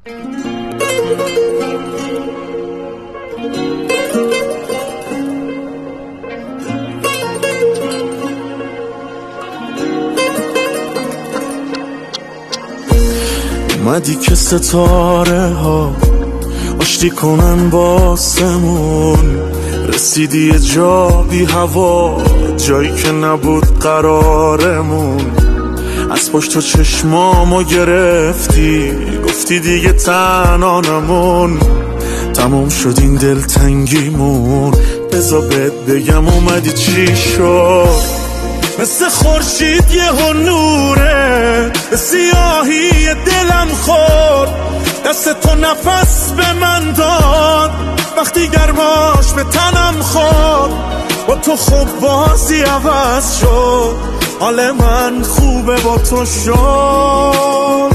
اومدی که ستاره ها آشتی کنن باسمون، رسیدی یه جا بی هوا، جایی که نبود قرارمون. از پشت تو چشمامو گرفتی، گفتی دیگه تنها نمون. تموم شد این دلتنگیمون، بذار بهت بگم اومدی چی شد. مثل خورشید یه نوره به سیاهی دلم خورد، دست تو نفس به من داد وقتی گرماش به تنم خورد. با تو خوب بازی عوض شد، حال من خوبه با تو شد.